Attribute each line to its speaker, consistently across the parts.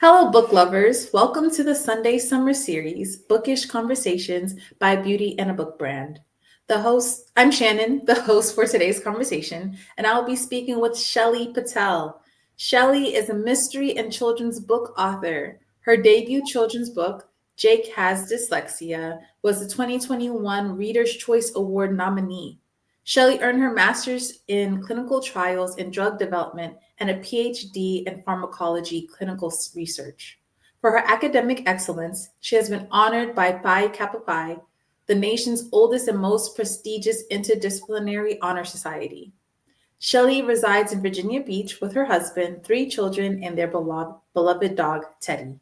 Speaker 1: Hello, book lovers. Welcome to the Sunday Summer Series, Bookish Conversations by Beauty and a Book Brand. I'm Shannon, the host for today's conversation, and I'll be speaking with Shelly Patel. Shelly is a mystery and children's book author. Her debut children's book, Jake Has Dyslexia, was the 2021 Reader's Choice Award nominee. Shelley earned her master's in clinical trials and drug development and a PhD in pharmacology clinical research. For her academic excellence, she has been honored by Phi Kappa Phi, the nation's oldest and most prestigious interdisciplinary honor society. Shelley resides in Virginia Beach with her husband, three children, and their beloved dog, Teddy.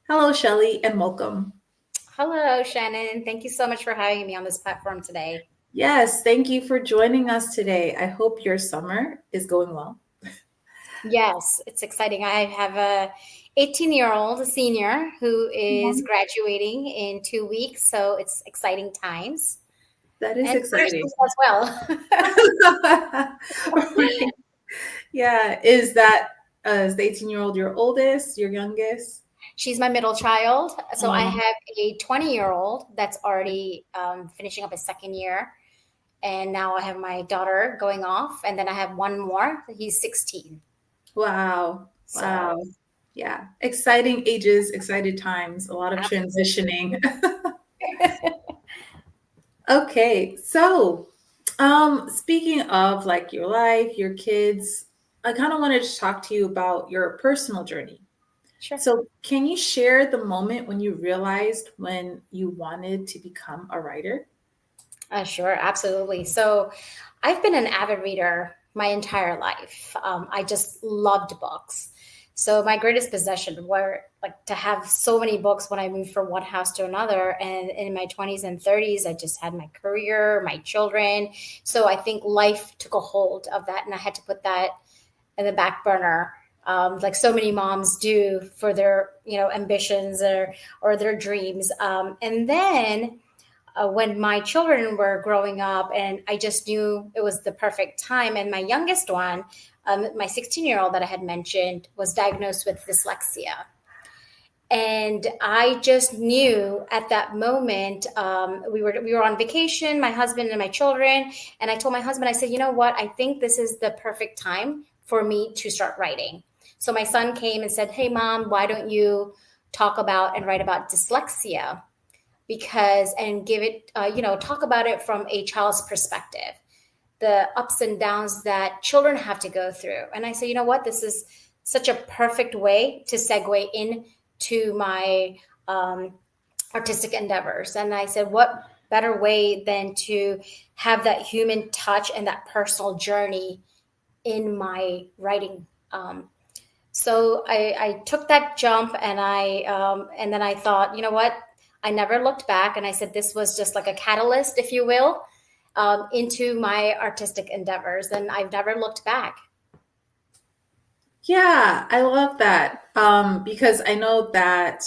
Speaker 1: Hello, Shelley, and welcome.
Speaker 2: Hello, Shannon. Thank you so much for having me on this platform today.
Speaker 1: Yes, thank you for joining us today. I hope your summer is going well.
Speaker 2: Yes, it's exciting. I have a 18-year-old senior who is graduating in 2 weeks, so it's exciting times.
Speaker 1: That is
Speaker 2: and
Speaker 1: exciting.
Speaker 2: As well.
Speaker 1: Right. Yeah. Is the 18-year-old your oldest, your youngest?
Speaker 2: She's my middle child. So I have a 20-year-old that's already finishing up his second year. And now I have my daughter going off. And then I have one more. He's 16.
Speaker 1: Wow. Wow. Yeah. Exciting ages, exciting times, a lot of transitioning. Okay. So, speaking of like your life, your kids, I kind of wanted to talk to you about your personal journey.
Speaker 2: Sure.
Speaker 1: So, can you share the moment when you realized when you wanted to become a writer?
Speaker 2: Sure, absolutely. So I've been an avid reader my entire life. I just loved books. So my greatest possession were like to have so many books when I moved from one house to another. And in my 20s and 30s, I just had my career, my children. So I think life took a hold of that, and I had to put that in the back burner. Like so many moms do for their, ambitions or their dreams. And then when my children were growing up, and I just knew it was the perfect time. And my youngest one, my 16-year-old that I had mentioned, was diagnosed with dyslexia. And I just knew at that moment, we were on vacation, my husband and my children. And I told my husband, I said, you know what? I think this is the perfect time for me to start writing. So my son came and said, hey, Mom, why don't you talk about and write about dyslexia? And give it, talk about it from a child's perspective, the ups and downs that children have to go through. And I say, you know what, this is such a perfect way to segue into my artistic endeavors. And I said, what better way than to have that human touch and that personal journey in my writing. So I took that jump, and and then I thought, you know what, I never looked back. And I said, this was just like a catalyst, if you will, into my artistic endeavors. And I've never looked back.
Speaker 1: Yeah, I love that. Because I know that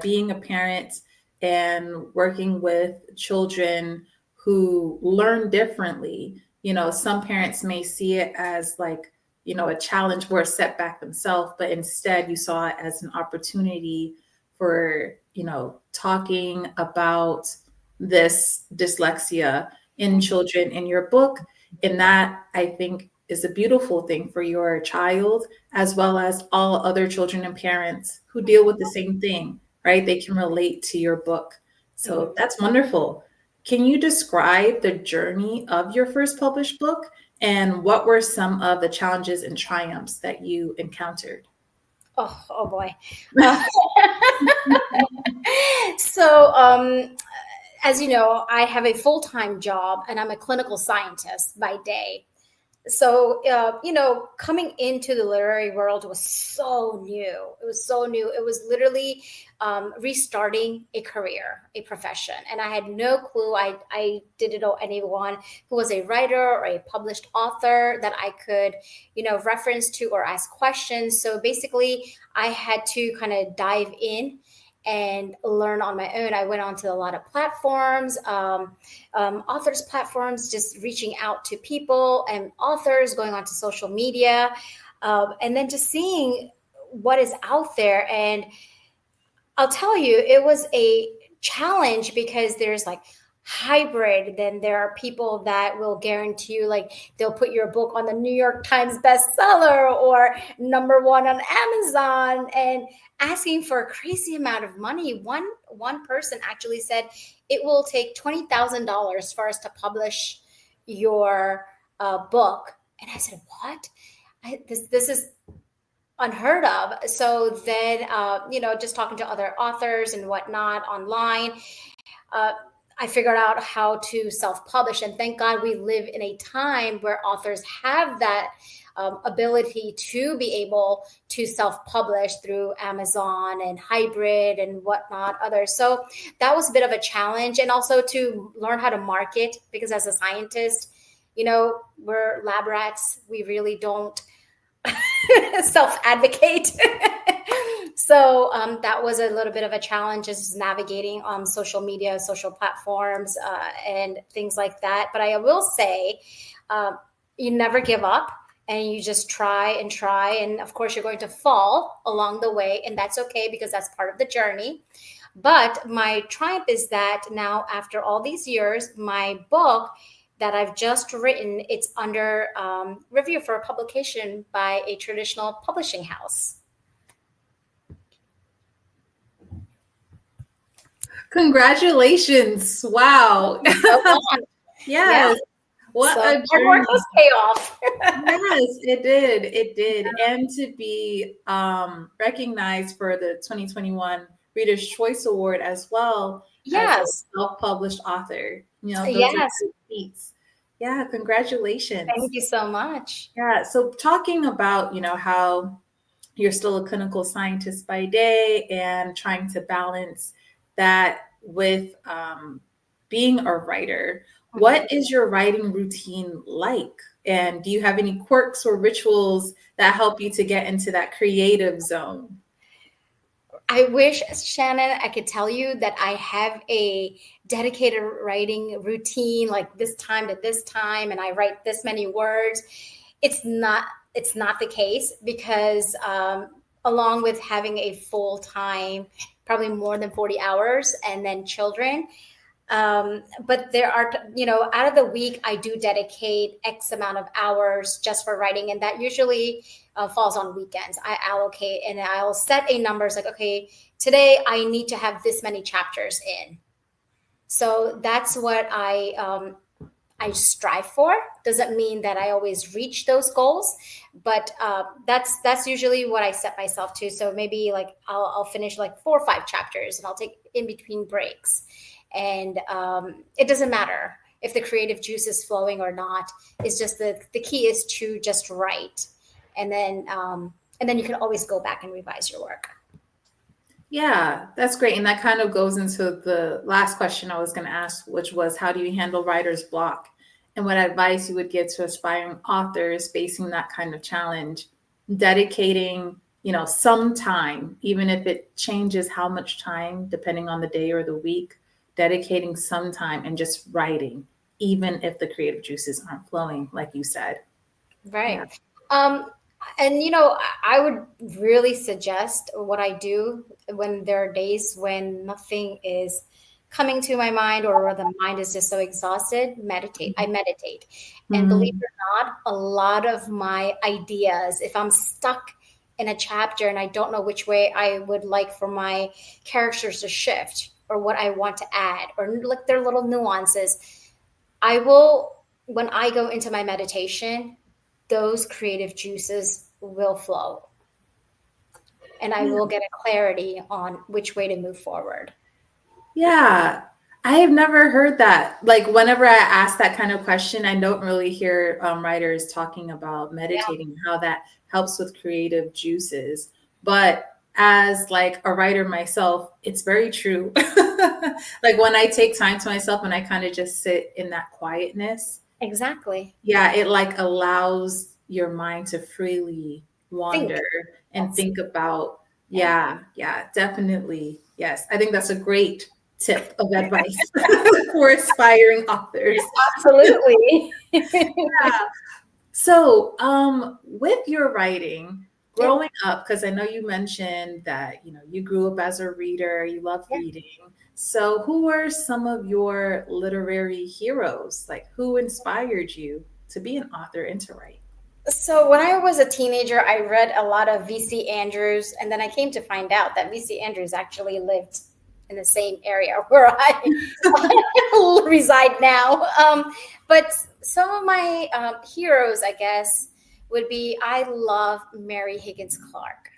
Speaker 1: being a parent and working with children who learn differently, some parents may see it as like, a challenge or a setback themselves, but instead you saw it as an opportunity for, talking about this dyslexia in children in your book. And that, I think, is a beautiful thing for your child, as well as all other children and parents who deal with the same thing, right? They can relate to your book. So that's wonderful. Can you describe the journey of your first published book, and what were some of the challenges and triumphs that you encountered?
Speaker 2: Oh boy. So, as you know, I have a full-time job, and I'm a clinical scientist by day. So, coming into the literary world was so new. It was so new. It was literally restarting a career, a profession. And I had no clue. I didn't know anyone who was a writer or a published author that I could, reference to or ask questions. So basically, I had to kind of dive in and learn on my own. I went onto a lot of platforms, authors platforms, just reaching out to people and authors, going onto social media, and then just seeing what is out there. And I'll tell you, it was a challenge because there's like hybrid. Then there are people that will guarantee you, like, they'll put your book on the New York Times bestseller or #1 on Amazon and asking for a crazy amount of money. One person actually said it will take $20,000 for us to publish your book. And I said, what? This is unheard of. So then, just talking to other authors and whatnot online, I figured out how to self-publish. And thank God we live in a time where authors have that ability to be able to self-publish through Amazon and hybrid and whatnot, others. So that was a bit of a challenge. And also to learn how to market, because as a scientist, we're lab rats. We really don't self-advocate. So that was a little bit of a challenge, is navigating social media, social platforms, and things like that. But I will say, you never give up, and you just try and try. And of course, you're going to fall along the way, and that's okay, because that's part of the journey. But my triumph is that now, after all these years, my book that I've just written, it's under review for publication by a traditional publishing house.
Speaker 1: Congratulations. Wow. Yes.
Speaker 2: Yeah.
Speaker 1: What
Speaker 2: so
Speaker 1: a
Speaker 2: hard work does pay off.
Speaker 1: Yes, it did. It did. Yeah. And to be recognized for the 2021 Reader's Choice Award as well.
Speaker 2: Yes.
Speaker 1: As a self-published author. Those
Speaker 2: yes.
Speaker 1: are great feats. Yeah, congratulations.
Speaker 2: Thank you so much.
Speaker 1: Yeah. So talking about, how you're still a clinical scientist by day and trying to balance that with being a writer, what is your writing routine like? And do you have any quirks or rituals that help you to get into that creative zone?
Speaker 2: I wish, Shannon, I could tell you that I have a dedicated writing routine, like this time to this time, and I write this many words. It's not the case, because along with having a full-time, probably more than 40 hours, and then children. But there are, out of the week, I do dedicate X amount of hours just for writing. And that usually falls on weekends. I allocate, and I'll set a number. It's like, okay, today I need to have this many chapters in. So that's what I strive for. Doesn't mean that I always reach those goals, but that's usually what I set myself to. So maybe like I'll finish like 4 or 5 chapters, and I'll take in between breaks. And it doesn't matter if the creative juice is flowing or not. It's just the key is to just write, and then you can always go back and revise your work.
Speaker 1: Yeah, that's great. And that kind of goes into the last question I was going to ask, which was, how do you handle writer's block? And what advice you would give to aspiring authors facing that kind of challenge, dedicating, some time, even if it changes how much time, depending on the day or the week, dedicating some time and just writing, even if the creative juices aren't flowing, like you said.
Speaker 2: Right. Yeah. And, I would really suggest what I do when there are days when nothing is coming to my mind, or the mind is just so exhausted. Meditate. I meditate. And believe it or not, a lot of my ideas, if I'm stuck in a chapter and I don't know which way I would like for my characters to shift, or what I want to add, or like their little nuances, when I go into my meditation, those creative juices will flow. And I will get a clarity on which way to move forward.
Speaker 1: Yeah, I have never heard that. Like, whenever I ask that kind of question, I don't really hear writers talking about meditating, how that helps with creative juices. But as like a writer myself, it's very true. Like when I take time to myself and I kind of just sit in that quietness.
Speaker 2: Exactly.
Speaker 1: Yeah, it like allows your mind to freely wander and think about. Yeah, definitely. Yes, I think that's a great tip of advice for aspiring authors.
Speaker 2: Absolutely.
Speaker 1: Yeah. So with your writing, growing up, because I know you mentioned that, you grew up as a reader, you love
Speaker 2: Yeah.
Speaker 1: reading. So who were some of your literary heroes? Like, who inspired you to be an author and to write?
Speaker 2: So when I was a teenager, I read a lot of V.C. Andrews, and then I came to find out that V.C. Andrews actually lived in the same area where I reside now. But some of my heroes, I guess, would be I love Mary Higgins Clark.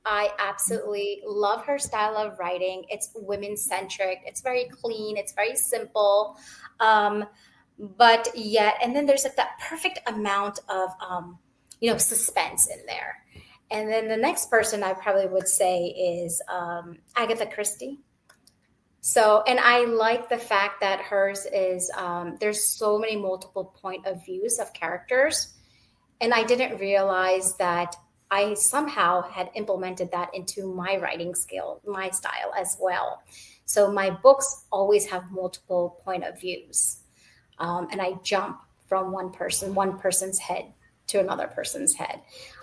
Speaker 2: I absolutely love her style of writing. It's women centric. It's very clean. It's very simple. Um, but yet, and then there's like that perfect amount of, suspense in there. And then the next person I probably would say is Agatha Christie. So, and I like the fact that hers is there's so many multiple point of views of characters, and I didn't realize that I somehow had implemented that into my writing skill, my style as well. So my books always have multiple point of views, and I jump from one person's head to another person's head,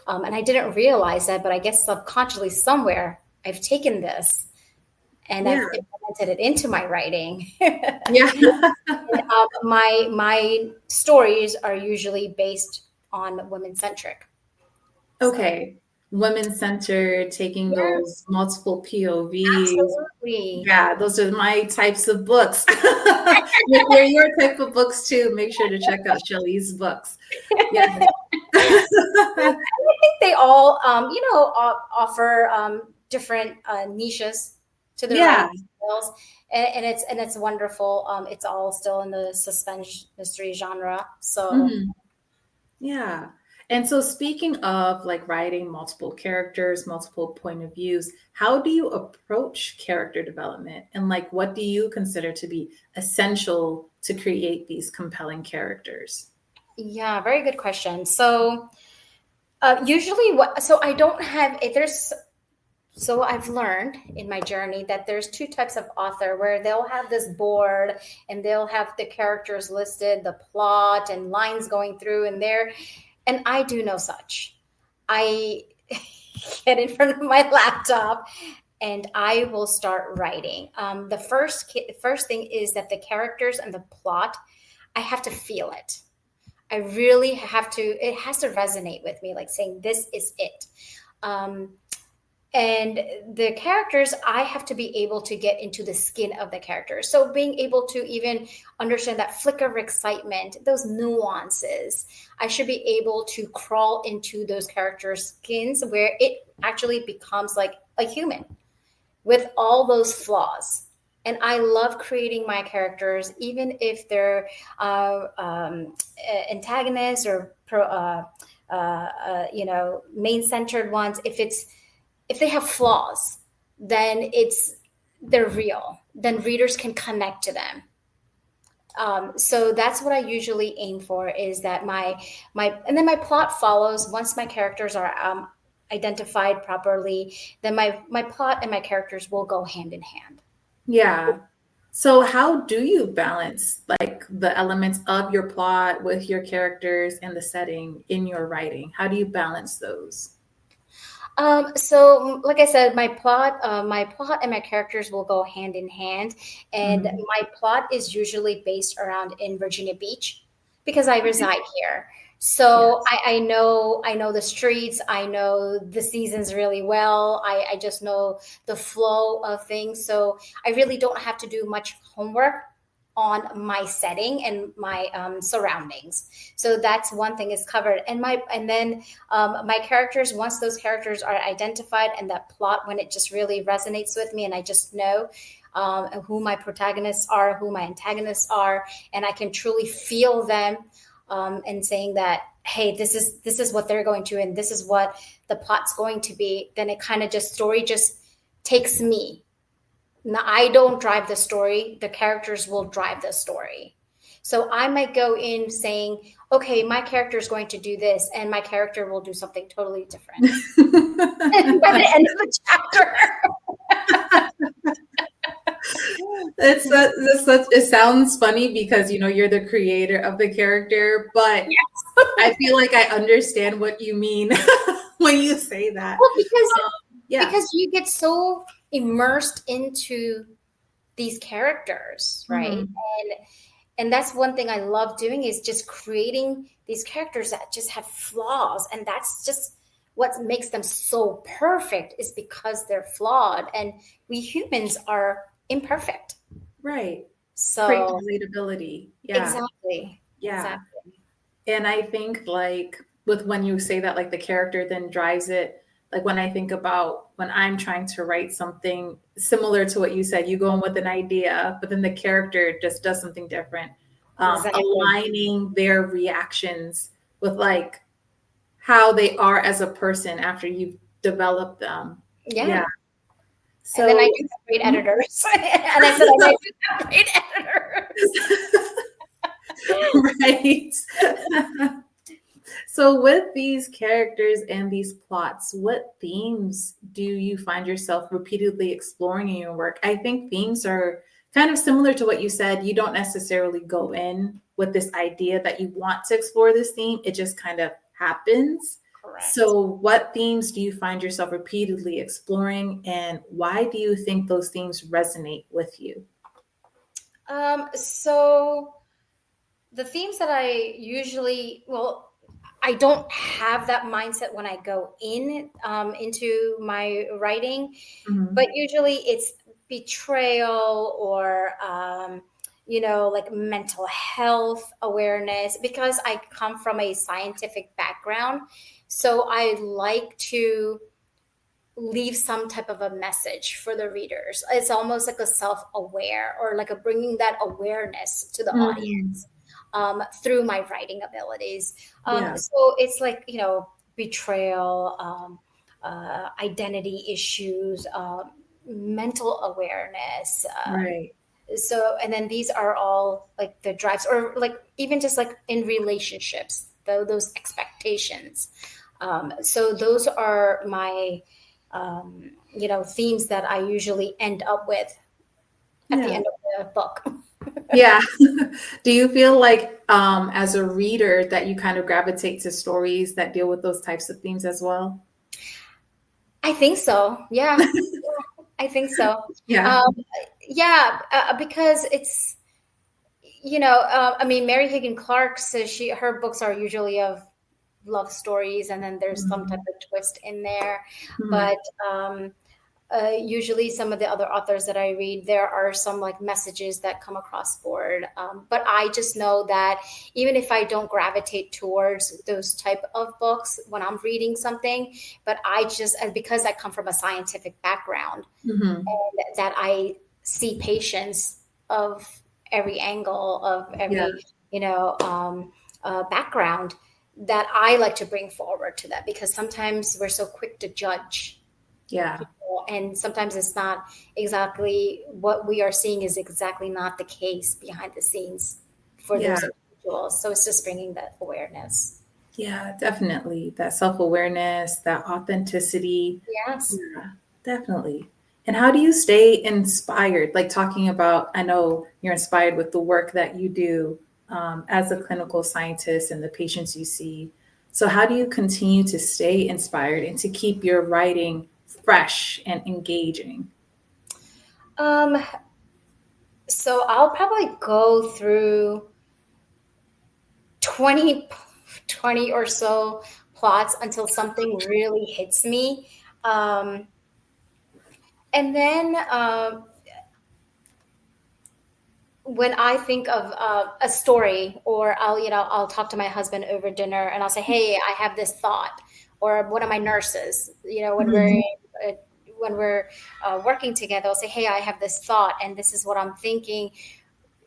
Speaker 2: and I didn't realize that, but I guess subconsciously somewhere I've taken this and I've implemented it into my writing.
Speaker 1: Yeah.
Speaker 2: My stories are usually based on women centric.
Speaker 1: Okay. Women centered, taking those multiple POVs.
Speaker 2: Absolutely.
Speaker 1: Yeah, those are my types of books. If they're your type of books too, make sure to check out Shelly's books. Yeah.
Speaker 2: I think they all, offer different niches to the writing skills, and it's wonderful. It's all still in the suspense mystery genre. So,
Speaker 1: Yeah. And so speaking of like writing multiple characters, multiple point of views, how do you approach character development? And like, what do you consider to be essential to create these compelling characters?
Speaker 2: Yeah, very good question. So, usually I don't have, so I've learned in my journey that there's two types of author where they'll have this board and they'll have the characters listed, the plot and lines going through and there. And I do no such. I get in front of my laptop and I will start writing. The first thing is that the characters and the plot, I have to feel it. I really have to, it has to resonate with me, like saying, this is it. And the characters, I have to be able to get into the skin of the characters. So being able to even understand that flicker of excitement, those nuances, I should be able to crawl into those characters' skins where it actually becomes like a human with all those flaws. And I love creating my characters, even if they're antagonists or main-centered ones. If they have flaws, then they're real. Then readers can connect to them. So that's what I usually aim for, is that and then my plot follows once my characters are identified properly. Then my plot and my characters will go hand in hand.
Speaker 1: Yeah. So how do you balance like the elements of your plot with your characters and the setting in your writing? How do you balance those?
Speaker 2: So like I said, my plot and my characters will go hand in hand. And my plot is usually based around in Virginia Beach because I reside here. So yes. I know the streets. I know the seasons really well. I just know the flow of things. So I really don't have to do much homework on my setting and my surroundings. So that's one thing is covered. And then my characters, once those characters are identified and that plot, when it just really resonates with me and I just know who my protagonists are, who my antagonists are, and I can truly feel them and saying that, hey, this is what they're going to, and this is what the plot's going to be, then it kind of story just takes me. Now, I don't drive the story. The characters will drive the story. So I might go in saying, okay, my character is going to do this, and my character will do something totally different. And by the end of the chapter.
Speaker 1: It sounds funny because, you're the creator of the character, but yes. I feel like I understand what you mean when when you say that.
Speaker 2: Well,
Speaker 1: Yeah.
Speaker 2: because you get so immersed into these characters, right? And that's one thing I love doing, is just creating these characters that just have flaws, and that's just what makes them so perfect, is because they're flawed, and we humans are imperfect.
Speaker 1: Right.
Speaker 2: So
Speaker 1: Create relatability. Yeah.
Speaker 2: exactly.
Speaker 1: Yeah.
Speaker 2: Exactly.
Speaker 1: And I think like with when you say that, like the character then drives it, like when I think about when I'm trying to write something similar to what you said, you go in with an idea, but then the character just does something different.
Speaker 2: Exactly.
Speaker 1: Aligning their reactions with like how they are as a person after you've developed them.
Speaker 2: Yeah.
Speaker 1: Yeah.
Speaker 2: And then I
Speaker 1: So
Speaker 2: do have great editors. And I said, and I do have great editors.
Speaker 1: right. So with these characters and these plots, what themes do you find yourself repeatedly exploring in your work? I think themes are kind of similar to what you said. You don't necessarily go in with this idea that you want to explore this theme. It just kind of happens.
Speaker 2: Correct.
Speaker 1: So what themes do you find yourself repeatedly exploring, and why do you think those themes resonate with you?
Speaker 2: So the themes that I usually, I don't have that mindset when I go into my writing, but usually it's betrayal or, like mental health awareness, because I come from a scientific background. So I like to leave some type of a message for the readers. It's almost like a self-aware, or like a bringing that awareness to the audience through my writing abilities. So it's like, betrayal, identity issues, mental awareness.
Speaker 1: Right.
Speaker 2: So, and then these are all like the drives, or like even just like in relationships, those expectations. So those are my themes that I usually end up with at the end of the book.
Speaker 1: Yeah. Do you feel like as a reader that you kind of gravitate to stories that deal with those types of themes as well?
Speaker 2: I think so. Yeah. I think so.
Speaker 1: Yeah.
Speaker 2: Because it's, Mary Higgin Clark says her books are usually of love stories, and then there's some type of twist in there. But usually some of the other authors that I read, there are some like messages that come across board. But I just know that even if I don't gravitate towards those type of books when I'm reading something, but because I come from a scientific background, and that I see patients of every angle, of every, background, that I like to bring forward to that, because sometimes we're so quick to judge.
Speaker 1: Yeah.
Speaker 2: And sometimes it's not exactly what we are seeing is exactly not the case behind the scenes for those individuals. So it's just bringing that awareness.
Speaker 1: Yeah, definitely. That self-awareness, that authenticity.
Speaker 2: Yes.
Speaker 1: Yeah, definitely. And how do you stay inspired? Like talking about, I know you're inspired with the work that you do as a clinical scientist and the patients you see. So how do you continue to stay inspired and to keep your writing fresh and engaging?
Speaker 2: So I'll probably go through 20 or so plots until something really hits me. And then when I think of a story, or I'll talk to my husband over dinner, and I'll say, "Hey, I have this thought," or one of my nurses, when we're working together, I'll say, "Hey, I have this thought, and this is what I'm thinking.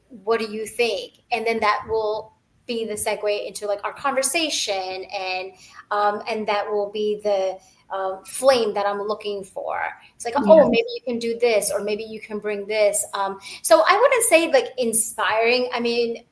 Speaker 2: What do you think?" And then that will be the segue into like our conversation, and that will be the flame that I'm looking for. It's like, oh, maybe you can do this, or maybe you can bring this. So I wouldn't say like inspiring. I mean,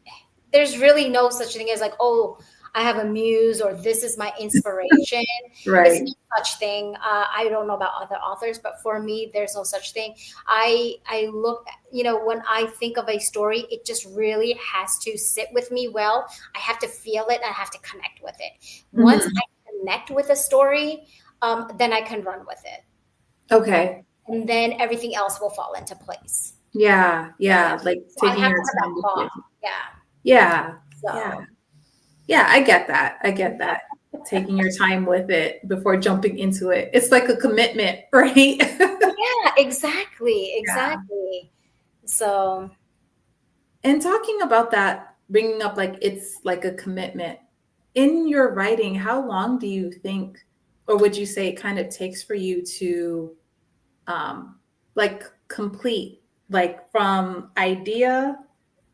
Speaker 2: there's really no such thing as like, oh, I have a muse, or this is my inspiration.
Speaker 1: Right.
Speaker 2: It's no such thing. I don't know about other authors, but for me, there's no such thing. I look, when I think of a story, it just really has to sit with me well. I have to feel it. I have to connect with it. Once I connect with a story, then I can run with it.
Speaker 1: Okay.
Speaker 2: And then everything else will fall into place.
Speaker 1: Yeah.
Speaker 2: Yeah.
Speaker 1: Like
Speaker 2: So I
Speaker 1: taking
Speaker 2: have
Speaker 1: your
Speaker 2: to have
Speaker 1: time
Speaker 2: that
Speaker 1: with
Speaker 2: thought.
Speaker 1: it.
Speaker 2: Yeah.
Speaker 1: Yeah. Yeah.
Speaker 2: So
Speaker 1: Yeah. I get that. I get that. Taking your time with it before jumping into it. It's like a commitment, right?
Speaker 2: yeah, exactly.
Speaker 1: Yeah.
Speaker 2: Exactly. So
Speaker 1: And talking about that, bringing up like it's like a commitment in your writing, how long do you think, or would you say it kind of takes for you to like complete, like from idea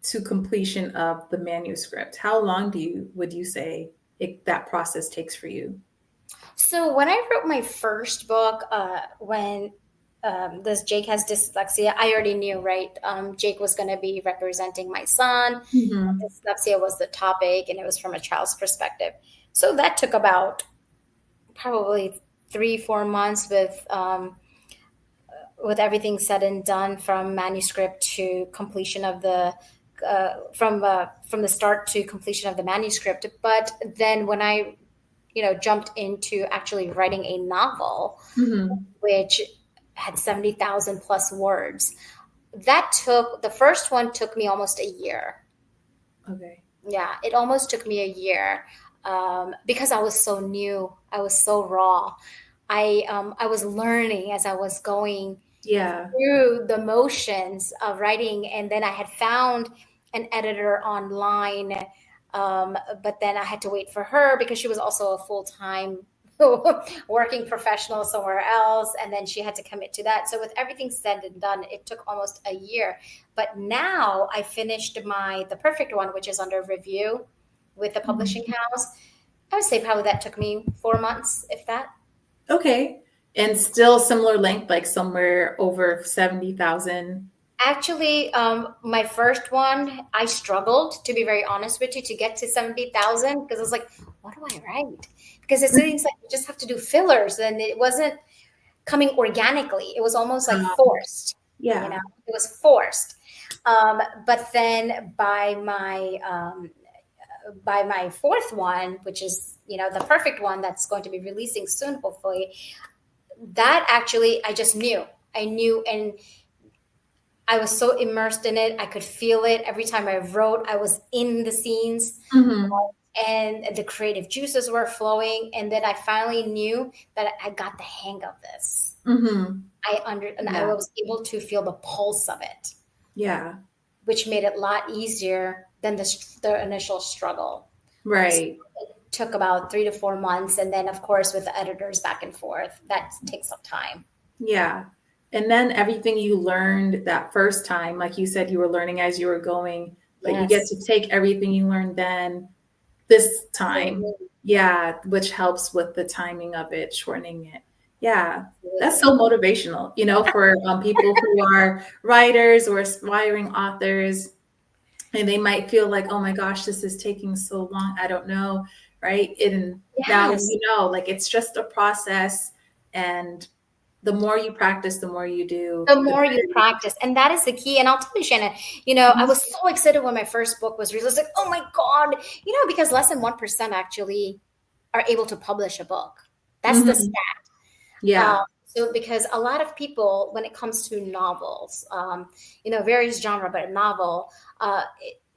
Speaker 1: to completion of the manuscript? How long would you say that process takes for you?
Speaker 2: So when I wrote my first book, when this Jake has dyslexia, I already knew, right? Jake was going to be representing my son.
Speaker 1: Hmm.
Speaker 2: Dyslexia was the topic, and it was from a child's perspective. So that took about probably 3-4 months with everything said and done, from manuscript to completion of the from the start to completion of the manuscript. But then when I jumped into actually writing a novel,
Speaker 1: Hmm.
Speaker 2: which had 70,000 plus words. The first one took me almost a year.
Speaker 1: Okay.
Speaker 2: Yeah, it almost took me a year, because I was so new. I was so raw. I was learning as I was going
Speaker 1: Yeah.
Speaker 2: through the motions of writing, and then I had found an editor online, but then I had to wait for her because she was also a full-time working professional somewhere else, and then she had to commit to that. So with everything said and done, it took almost a year. But now I finished the perfect one, which is under review with the publishing
Speaker 1: Mhm.
Speaker 2: house. I would say probably that took me 4 months, if that.
Speaker 1: Okay. And still similar length, like somewhere over 70,000.
Speaker 2: Actually, my first one, I struggled, to be very honest with you, to get to 70,000, because I was like, what do I write? Because it seems like you just have to do fillers, and it wasn't coming organically. It was almost like forced,
Speaker 1: Yeah.
Speaker 2: it was forced. But then by my fourth one, which is, the perfect one that's going to be releasing soon, hopefully, that actually, I knew, and I was so immersed in it. I could feel it every time I wrote. I was in the scenes,
Speaker 1: Hmm.
Speaker 2: and the creative juices were flowing. And then I finally knew that I got the hang of this.
Speaker 1: Hmm.
Speaker 2: And I
Speaker 1: Yeah.
Speaker 2: was able to feel the pulse of it,
Speaker 1: Yeah.
Speaker 2: which made it a lot easier than the initial struggle. So
Speaker 1: Right.
Speaker 2: it took about 3 to 4 months, and then of course with the editors back and forth, that takes some time.
Speaker 1: Yeah. And then everything you learned that first time, like you said, you were learning as you were going, but you get
Speaker 2: Yes.
Speaker 1: to take everything you learned then this time.
Speaker 2: Absolutely.
Speaker 1: Yeah. Which helps with the timing of it, shortening it. Yeah. That's
Speaker 2: Absolutely.
Speaker 1: so motivational, for people who are writers or aspiring authors. And they might feel like, oh my gosh, this is taking so long. I don't know. Right. And now,
Speaker 2: Yes.
Speaker 1: like it's just a process. And the more you practice, the more you do,
Speaker 2: The
Speaker 1: the
Speaker 2: more you
Speaker 1: better you
Speaker 2: practice, and that is the key. And I'll tell you, Shannon, I
Speaker 1: get.
Speaker 2: was so excited when my first book was released. I was like, oh my God, because less than 1% actually are able to publish a book. That's the
Speaker 1: Mhm.
Speaker 2: stat.
Speaker 1: Yeah.
Speaker 2: So because a lot of people, when it comes to novels, varies genre, but a novel,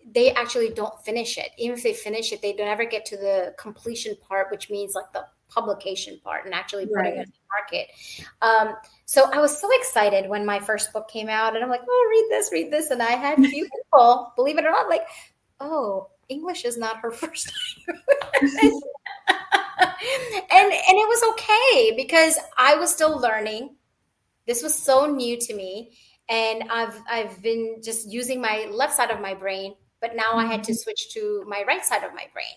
Speaker 2: they actually don't finish it. Even if they finish it, they don't ever get to the completion part, which means like the publication part and actually putting it
Speaker 1: Right.
Speaker 2: in the market. So I was so excited when my first book came out, and I'm like, oh, read this. And I had few people, believe it or not, like, oh, English is not her first language. And it was okay because I was still learning. This was so new to me, and I've been just using my left side of my brain, but now I had to
Speaker 1: Mhm.
Speaker 2: switch to my right side of my brain,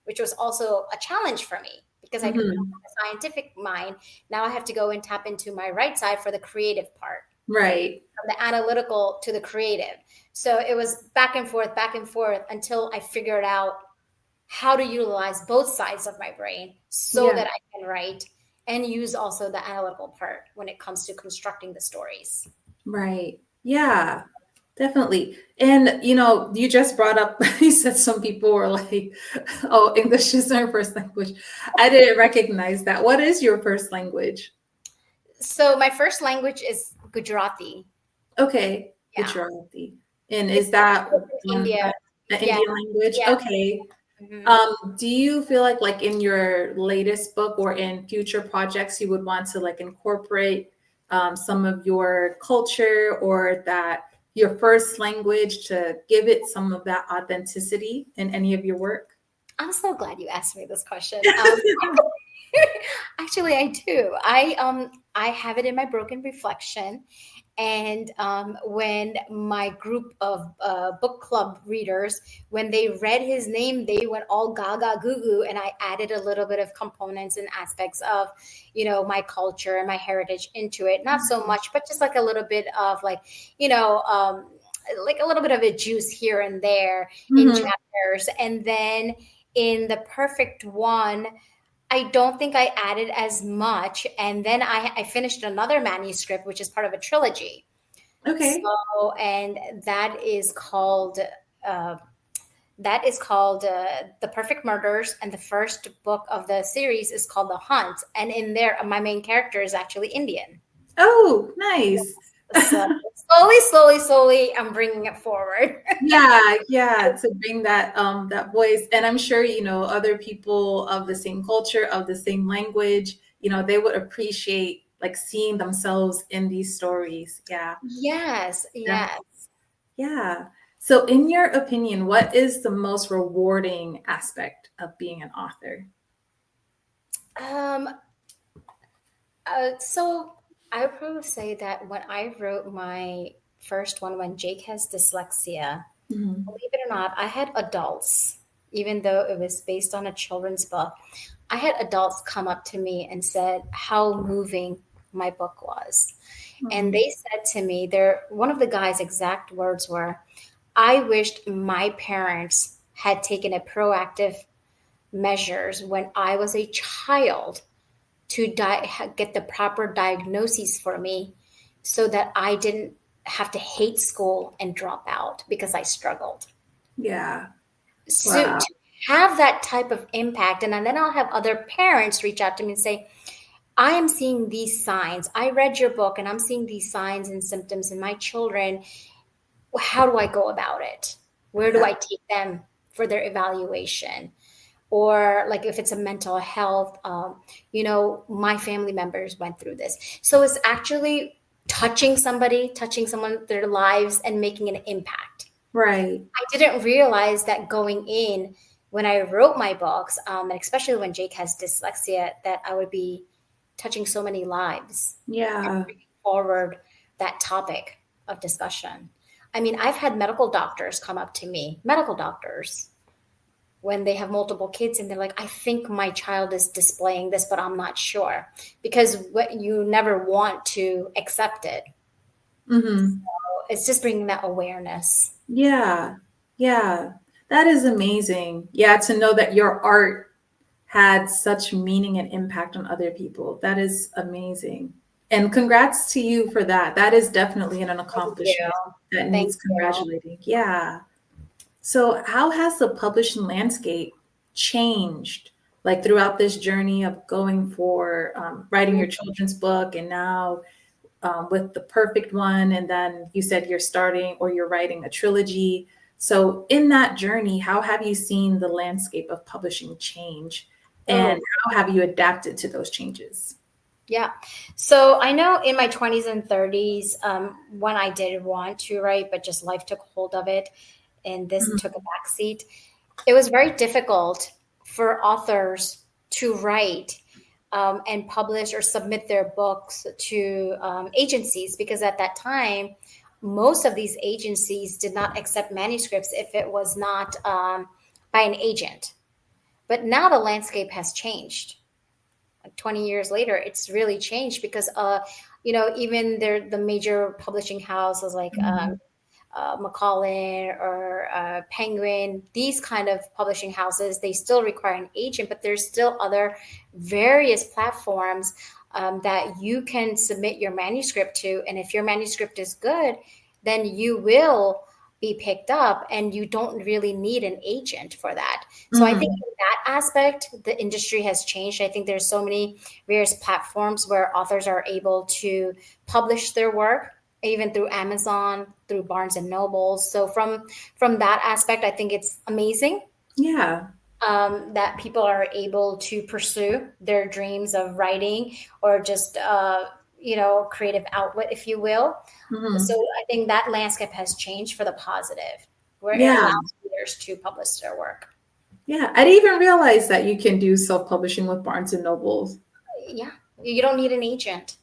Speaker 2: which was also a challenge for me because I come from
Speaker 1: Mhm.
Speaker 2: a scientific mind. Now I have to go and tap into my right side for the creative part,
Speaker 1: Right.
Speaker 2: from the analytical to the creative. So it was back and forth until I figured out how to utilize both sides of my brain so
Speaker 1: Yeah.
Speaker 2: that I can write and use also the analytical part when it comes to constructing the stories.
Speaker 1: Right. Yeah. Definitely. And, you just brought up, you said some people were like, oh, English is their first language. I didn't recognize that. What is your first language?
Speaker 2: So my first language is Gujarati.
Speaker 1: Okay,
Speaker 2: Yeah.
Speaker 1: Gujarati. And
Speaker 2: It's
Speaker 1: is that
Speaker 2: in India.
Speaker 1: an
Speaker 2: Yeah.
Speaker 1: Indian language?
Speaker 2: Yeah.
Speaker 1: Okay.
Speaker 2: Mhm.
Speaker 1: Do you feel like in your latest book or in future projects, you would want to like incorporate some of your culture or that your first language to give it some of that authenticity in any of your work?
Speaker 2: I'm so glad you asked me this question. Actually, I do. I have it in my Broken Reflection, and when my group of book club readers, when they read his name, they went all gaga goo goo, and I added a little bit of components and aspects of, my culture and my heritage into it. Not so much, but just like a little bit of like a little bit of a juice here and there in
Speaker 1: Mhm.
Speaker 2: chapters, and then in the perfect one, I don't think I added as much. And then I finished another manuscript, which is part of a trilogy.
Speaker 1: Okay.
Speaker 2: So, and uh, that is called The Perfect Murders, and the first book of the series is called The Hunt. And in there, my main character is actually Indian.
Speaker 1: Oh, nice.
Speaker 2: So slowly, I'm bringing it forward.
Speaker 1: Yeah, to bring that voice. And I'm sure, other people of the same culture, of the same language, they would appreciate like seeing themselves in these stories. Yeah.
Speaker 2: Yes,
Speaker 1: Yeah.
Speaker 2: yes.
Speaker 1: Yeah. So in your opinion, what is the most rewarding aspect of being an author?
Speaker 2: Um, so I would probably say that when I wrote my first one, when Jake has dyslexia,
Speaker 1: Mhm.
Speaker 2: believe it or not, I had adults, even though it was based on a children's book, I had adults come up to me and said how moving my book was. And
Speaker 1: Mhm.
Speaker 2: they said to me, one of the guy's exact words were, I wished my parents had taken a proactive measures when I was a child to get the proper diagnoses for me so that I didn't have to hate school and drop out because I struggled.
Speaker 1: Yeah.
Speaker 2: So
Speaker 1: Wow.
Speaker 2: to have that type of impact, and then I'll have other parents reach out to me and say, I am seeing these signs. I read your book and I'm seeing these signs and symptoms in my children. How do I go about it? Where do
Speaker 1: Yeah.
Speaker 2: I take them for their evaluation? Or like if it's a mental health, my family members went through this. So it's actually touching someone, their lives, and making an impact.
Speaker 1: Right.
Speaker 2: I didn't realize that going in when I wrote my books, and especially when Jake has dyslexia, that I would be touching so many lives and
Speaker 1: Yeah.
Speaker 2: bringing forward that topic of discussion. I mean, I've had medical doctors come up to me, medical doctors, when they have multiple kids and they're like, I think my child is displaying this, but I'm not sure, because what you never want to accept it.
Speaker 1: Hmm.
Speaker 2: It's just bringing that awareness.
Speaker 1: Yeah. Yeah. That is amazing. Yeah, to know that your art had such meaning and impact on other people. That is amazing. And congrats to you for that. That is definitely an
Speaker 2: Thank you.
Speaker 1: accomplishment that
Speaker 2: Thank
Speaker 1: needs
Speaker 2: you.
Speaker 1: congratulating. Yeah. So, how has the publishing landscape changed, like throughout this journey of going for writing your children's book, and now with the perfect one, and then you said you're starting or you're writing a trilogy. So, in that journey, how have you seen the landscape of publishing change, and
Speaker 2: Oh,
Speaker 1: how have you adapted to those changes?
Speaker 2: yeah. So I know in my 20s and 30s, when I did want to write, but just life took hold of it and this
Speaker 1: Mhm.
Speaker 2: took a backseat, it was very difficult for authors to write and publish or submit their books to agencies, because at that time, most of these agencies did not accept manuscripts if it was not by an agent. But now the landscape has changed. Like 20 years later, it's really changed because even the major publishing houses like
Speaker 1: Mhm.
Speaker 2: Macallan or Penguin, these kind of publishing houses, they still require an agent, but there's still other various platforms that you can submit your manuscript to. And if your manuscript is good, then you will be picked up, and you don't really need an agent for that. So I think in that aspect, the industry has changed. I think there's so many various platforms where authors are able to publish their work, even through Amazon, through Barnes and Nobles. So from that aspect, I think it's amazing.
Speaker 1: Yeah.
Speaker 2: That people are able to pursue their dreams of writing, or just creative outlet, if you will. So I think that landscape has changed for the positive, where it
Speaker 1: Yeah.
Speaker 2: allows readers to publish their work.
Speaker 1: Yeah. I didn't even realize that you can do self-publishing with Barnes and Nobles.
Speaker 2: Yeah, you don't need an agent.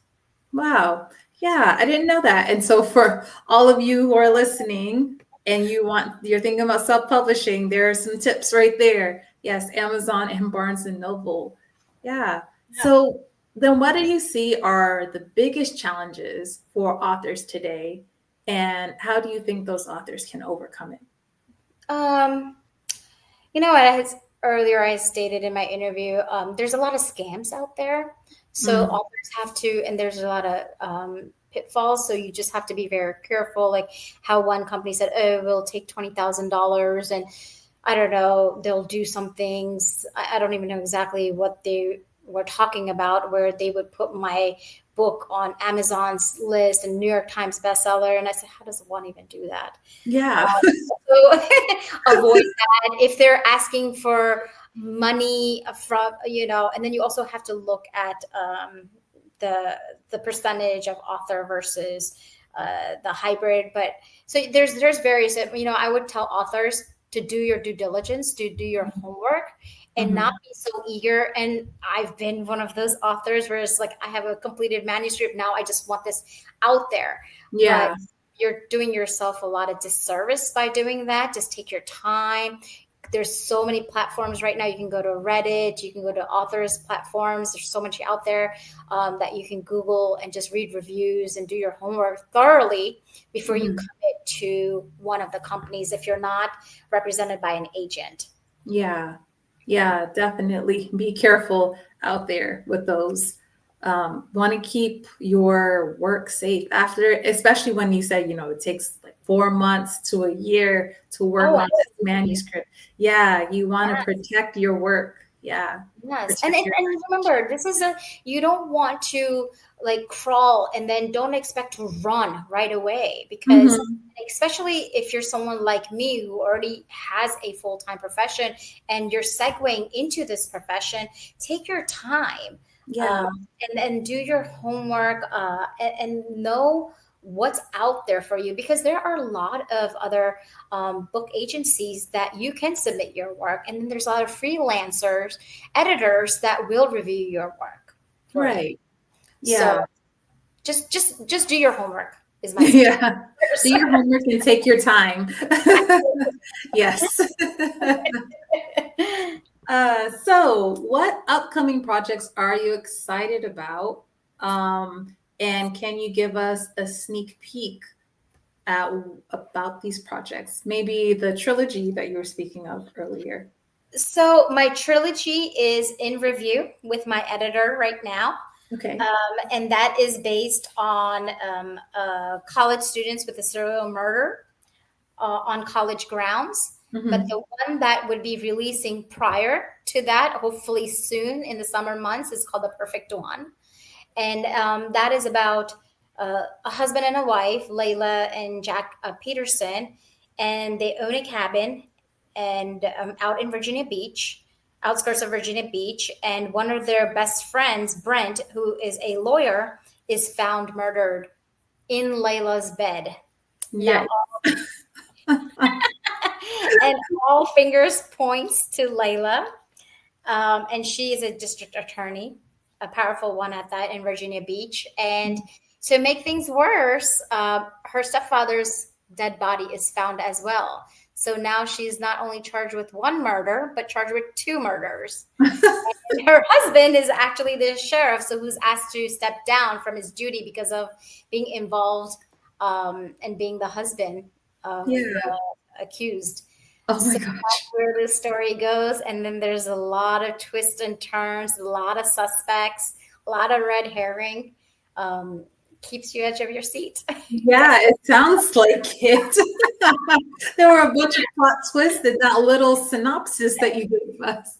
Speaker 1: Wow. Yeah, I didn't know that. And so for all of you who are listening and you're thinking about self-publishing, there are some tips right there. Yes, Amazon and Barnes and Noble. Yeah.
Speaker 2: Yeah.
Speaker 1: So then what do you see are the biggest challenges for authors today? And how do you think those authors can overcome it?
Speaker 2: Earlier I stated in my interview, there's a lot of scams out there. So authors have to, and there's a lot of pitfalls. So you just have to be very careful. Like how one company said, "Oh, we'll take $20,000," and I don't know, they'll do some things. I don't even know exactly what they were talking about, where they would put my book on Amazon's list and New York Times bestseller. And I said, how does one even do that?
Speaker 1: Yeah.
Speaker 2: So avoid that. If they're asking for money from, and then you also have to look at the percentage of author versus the hybrid. But so there's various, I would tell authors to do your due diligence, to do your homework, and not be so eager. And I've been one of those authors where it's like, I have a completed manuscript. Now I just want this out there.
Speaker 1: Yeah.
Speaker 2: But you're doing yourself a lot of disservice by doing that. Just take your time. There's so many platforms right now. You can go to Reddit, you can go to authors platforms. There's so much out there that you can Google and just read reviews and do your homework thoroughly before you commit to one of the companies if you're not represented by an agent.
Speaker 1: Yeah. Yeah, definitely be careful out there with those. Want to keep your work safe after, especially when you say, it takes like 4 months to a year to work on this manuscript. Yeah, you want to protect your work. Yeah.
Speaker 2: Yes. And remember, you don't want to like crawl and then don't expect to run right away, because especially if you're someone like me who already has a full-time profession and you're segueing into this profession, take your time.
Speaker 1: Yeah.
Speaker 2: And do your homework and know what's out there for you, because there are a lot of other book agencies that you can submit your work, and then there's a lot of freelancers, editors that will review your work.
Speaker 1: Right. Yeah.
Speaker 2: So just do your homework is my
Speaker 1: yeah. Do your homework and take your time. Yes. So what upcoming projects are you excited about? And can you give us a sneak peek about these projects? Maybe the trilogy that you were speaking of earlier.
Speaker 2: So my trilogy is in review with my editor right now.
Speaker 1: Okay.
Speaker 2: And that is based on college students with a serial murder on college grounds. But the one that would be releasing prior to that, hopefully soon in the summer months, is called The Perfect One. And that is about a husband and a wife, Layla and Jack Peterson, and they own a cabin and out in Virginia Beach, outskirts of Virginia Beach. And one of their best friends, Brent, who is a lawyer, is found murdered in Layla's bed.
Speaker 1: Yeah.
Speaker 2: And all fingers points to Layla. And she is a district attorney, a powerful one at that, in Virginia Beach. And to make things worse, her stepfather's dead body is found as well. So now she's not only charged with one murder, but charged with 2 murders. And her husband is actually the sheriff, so who's asked to step down from his duty because of being involved and being the husband of the accused.
Speaker 1: Oh my gosh.
Speaker 2: That's where the story goes. And then there's a lot of twists and turns, a lot of suspects, a lot of red herring. keeps you edge of your seat.
Speaker 1: Yeah, it sounds like it. There were a bunch of plot twists in that little synopsis that you gave us.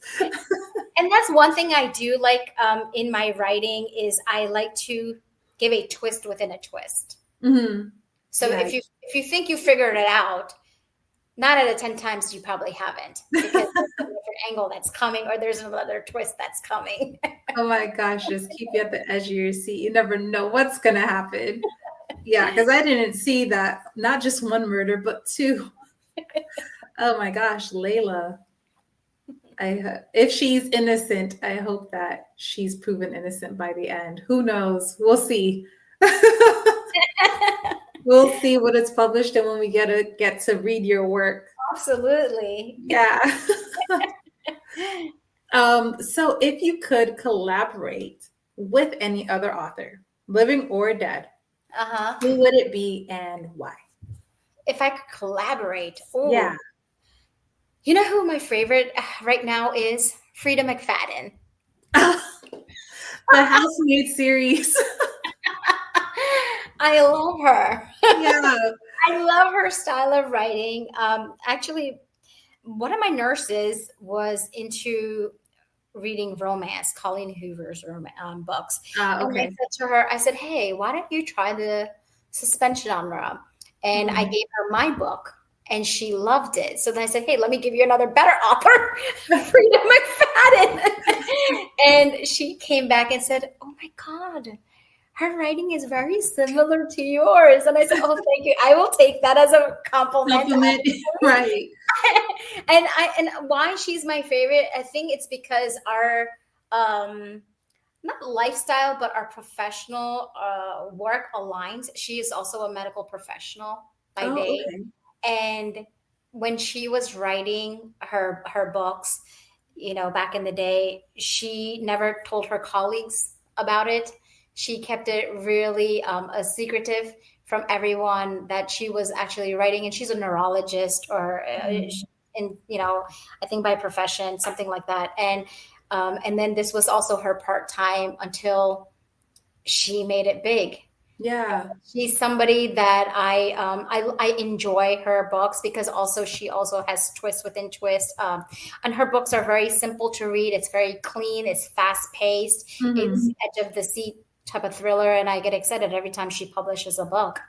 Speaker 2: And that's one thing I do like in my writing is I like to give a twist within a twist.
Speaker 1: Mm-hmm.
Speaker 2: So
Speaker 1: Yeah.
Speaker 2: if you think you figured it out, 9 out of 10 times you probably haven't, because there's a different angle that's coming, or there's another twist that's coming.
Speaker 1: Oh my gosh, just keep you at the edge of your seat. You never know what's gonna happen. Yeah, because I didn't see that, not just one murder, but two. Oh my gosh, Layla. If she's innocent, I hope that she's proven innocent by the end. Who knows? We'll see. We'll see when it's published and when we get to read your work.
Speaker 2: Absolutely.
Speaker 1: Yeah. So if you could collaborate with any other author, living or dead, who would it be and why?
Speaker 2: If I could collaborate,
Speaker 1: Yeah.
Speaker 2: You know who my favorite right now is? Frida McFadden.
Speaker 1: The Housemaid series.
Speaker 2: I love her.
Speaker 1: Yeah.
Speaker 2: I love her style of writing. Actually, one of my nurses was into reading romance, Colleen Hoover's books. And I said to her, I said, hey, why don't you try the suspense genre? And I gave her my book, and she loved it. So then I said, hey, let me give you another better author, Frida McFadden. And she came back and said, oh my God, her writing is very similar to yours. And I said, oh, thank you. I will take that as a compliment.
Speaker 1: Right.
Speaker 2: And why she's my favorite, I think it's because our not lifestyle, but our professional work aligns. She is also a medical professional by day. Okay. And when she was writing her books, you know, back in the day, she never told her colleagues about it. She kept it really a secretive from everyone that she was actually writing. And she's a neurologist, or in, you know, I think by profession, something like that. And then this was also her part-time until she made it big.
Speaker 1: Yeah.
Speaker 2: She's somebody that I enjoy her books because she also has twist within twist. And her books are very simple to read. It's very clean. It's fast paced. It's edge of the seat type of thriller. And I get excited every time she publishes a book.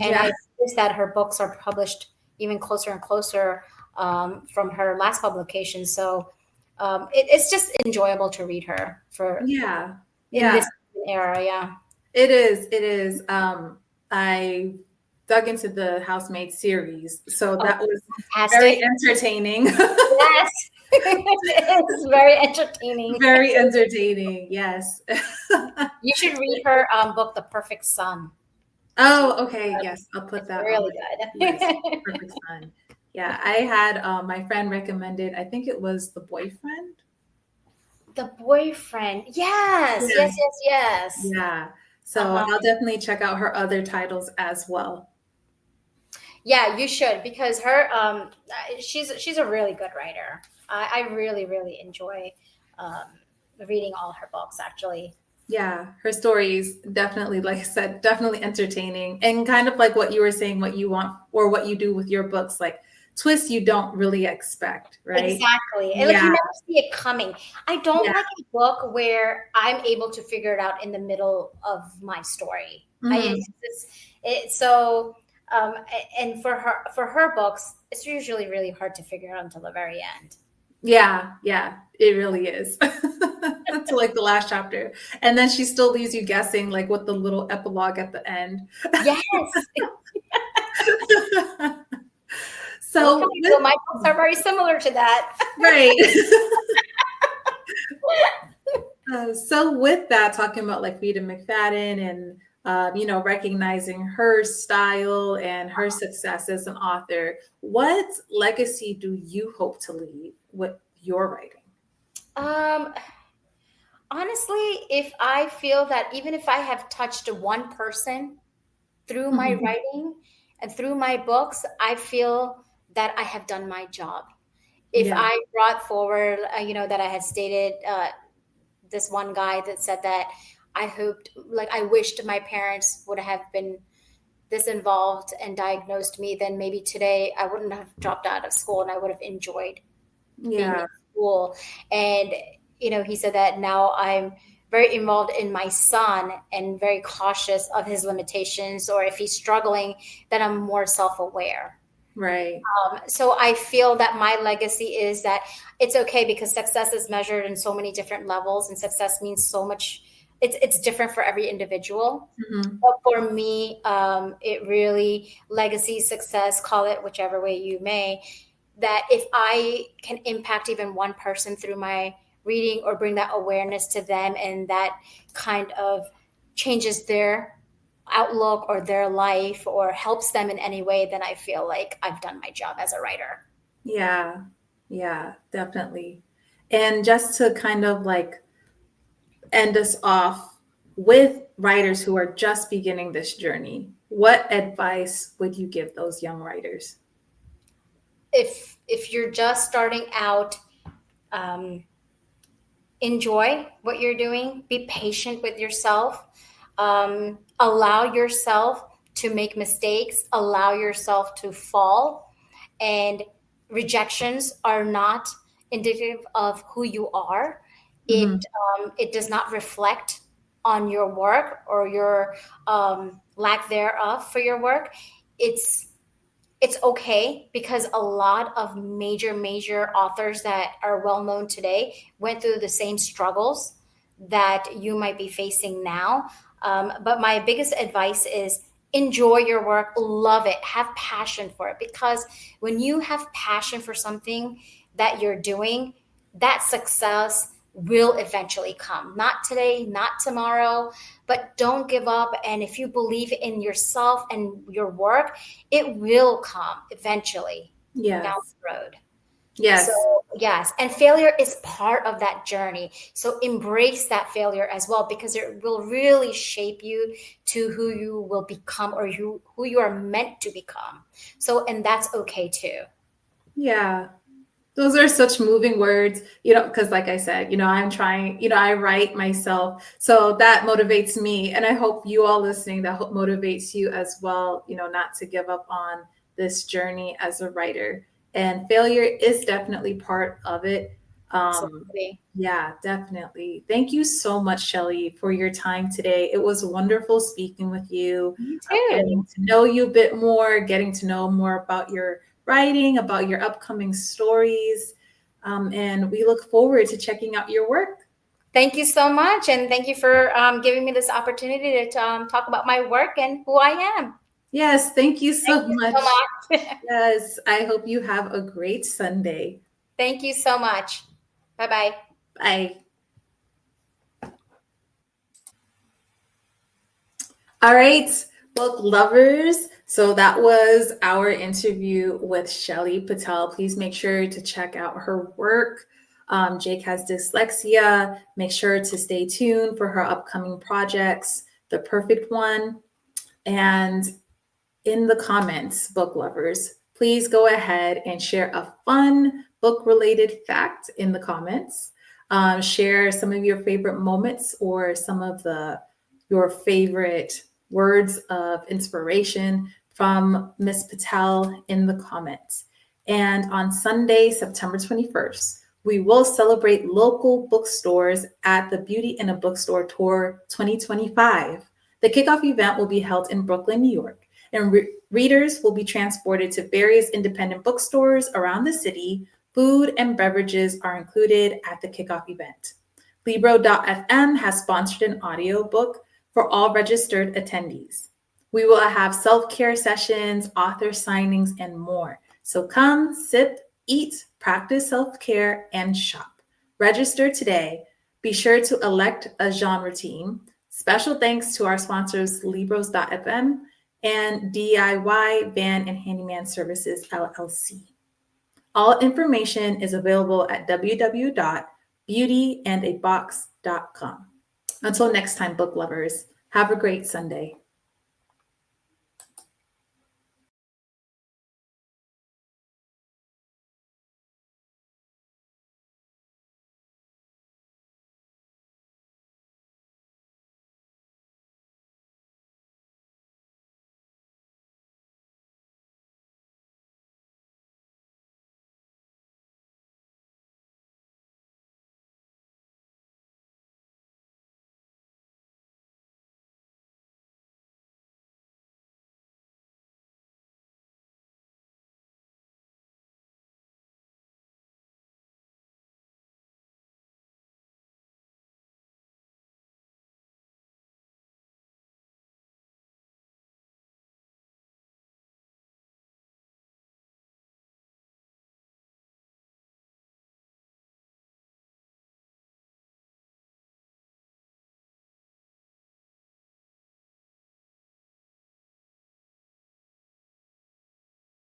Speaker 2: And I notice that her books are published even closer and closer from her last publication. So it's just enjoyable to read her in this era. Yeah.
Speaker 1: It is. I dug into the Housemaid series, so that was very entertaining.
Speaker 2: Yes, it's very entertaining.
Speaker 1: Very entertaining. Yes.
Speaker 2: You should read her book, The Perfect Son.
Speaker 1: Oh, okay. Yes, I'll put that.
Speaker 2: Really good.
Speaker 1: Yes, Perfect Son. Yeah, I had my friend recommended. I think it was The Boyfriend.
Speaker 2: The Boyfriend. Yes.
Speaker 1: Yeah. So I'll definitely check out her other titles as well.
Speaker 2: Yeah, you should, because her she's a really good writer. I really, really enjoy reading all her books, actually.
Speaker 1: Yeah, her stories definitely, like I said, definitely entertaining, and kind of like what you were saying, what you want or what you do with your books, like twists you don't really expect, right?
Speaker 2: Exactly. And like you never see it coming. I don't like a book where I'm able to figure it out in the middle of my story. And for her books, it's usually really hard to figure out until the very end.
Speaker 1: Yeah, it really is. To like the last chapter. And then she still leaves you guessing, like with the little epilogue at the end.
Speaker 2: Yes.
Speaker 1: So
Speaker 2: my books are very similar to that.
Speaker 1: Right. So with that, talking about like Frida McFadden and recognizing her style and her success as an author, what legacy do you hope to leave with your writing?
Speaker 2: Honestly, if I feel that even if I have touched one person through my writing and through my books, I feel that I have done my job. If I brought forward, that I had stated this one guy that said that I wished my parents would have been this involved and diagnosed me, then maybe today I wouldn't have dropped out of school and I would have enjoyed being in
Speaker 1: Yeah.
Speaker 2: school. And, he said that now I'm very involved in my son and very cautious of his limitations, or if he's struggling, then I'm more self-aware.
Speaker 1: Right.
Speaker 2: So I feel that my legacy is that it's okay, because success is measured in so many different levels, and success means so much. It's different for every individual.
Speaker 1: Mhm.
Speaker 2: But for me, it really, legacy, success, call it whichever way you may, that if I can impact even one person through my reading, or bring that awareness to them, and that kind of changes their outlook or their life, or helps them in any way, then I feel like I've done my job as a writer.
Speaker 1: Yeah. Yeah, definitely. And just to kind of like end us off with writers who are just beginning this journey, what advice would you give those young writers?
Speaker 2: If you're just starting out, um, enjoy what you're doing, be patient with yourself, allow yourself to make mistakes, allow yourself to fall. And rejections are not indicative of who you are. It
Speaker 1: Mhm.
Speaker 2: it does not reflect on your work, or your lack thereof for your work. It's okay, because a lot of major authors that are well known today went through the same struggles that you might be facing now. But my biggest advice is enjoy your work, love it, have passion for it, because when you have passion for something that you're doing, that success will eventually come. Not today, not tomorrow, but don't give up. And if you believe in yourself and your work, it will come eventually down
Speaker 1: Yes.
Speaker 2: the road. So,
Speaker 1: Yes.
Speaker 2: yes, and failure is part of that journey. So, embrace that failure as well, because it will really shape you to who you will become, or who you are meant to become. So, and that's okay too.
Speaker 1: Yeah. Those are such moving words, because like I said, I'm trying, I write myself. So that motivates me. And I hope you all listening, that motivates you as well, not to give up on this journey as a writer. And failure is definitely part of it.
Speaker 2: Absolutely.
Speaker 1: Yeah, definitely. Thank you so much, Shelly, for your time today. It was wonderful speaking with you,
Speaker 2: You too.
Speaker 1: getting to know you a bit more, getting to know more about your writing, about your upcoming stories. And we look forward to checking out your work.
Speaker 2: Thank you so much. And thank you for giving me this opportunity to talk about my work and who I am.
Speaker 1: Yes, thank you
Speaker 2: Thank
Speaker 1: so
Speaker 2: you
Speaker 1: much.
Speaker 2: so much.
Speaker 1: Yes, I hope you have a great Sunday.
Speaker 2: Thank you so much. Bye bye.
Speaker 1: Bye. All right, book lovers. So that was our interview with Shelly Patel. Please make sure to check out her work. Jake has dyslexia. Make sure to stay tuned for her upcoming projects, The Perfect One. And in the comments, book lovers, please go ahead and share a fun book related fact in the comments. Share some of your favorite moments, or some of your favorite words of inspiration from Miss Patel in the comments. And on Sunday, September 21st, we will celebrate local bookstores at the Beauty in a Bookstore Tour 2025. The kickoff event will be held in Brooklyn, New York, and readers will be transported to various independent bookstores around the city. Food and beverages are included at the kickoff event. Libro.fm has sponsored an audiobook for all registered attendees. We will have self-care sessions, author signings, and more. So come, sip, eat, practice self-care, and shop. Register today. Be sure to elect a genre team. Special thanks to our sponsors, Libros.fm and DIY Van and Handyman Services, LLC. All information is available at www.beautyandabox.com. Until next time, book lovers, have a great Sunday.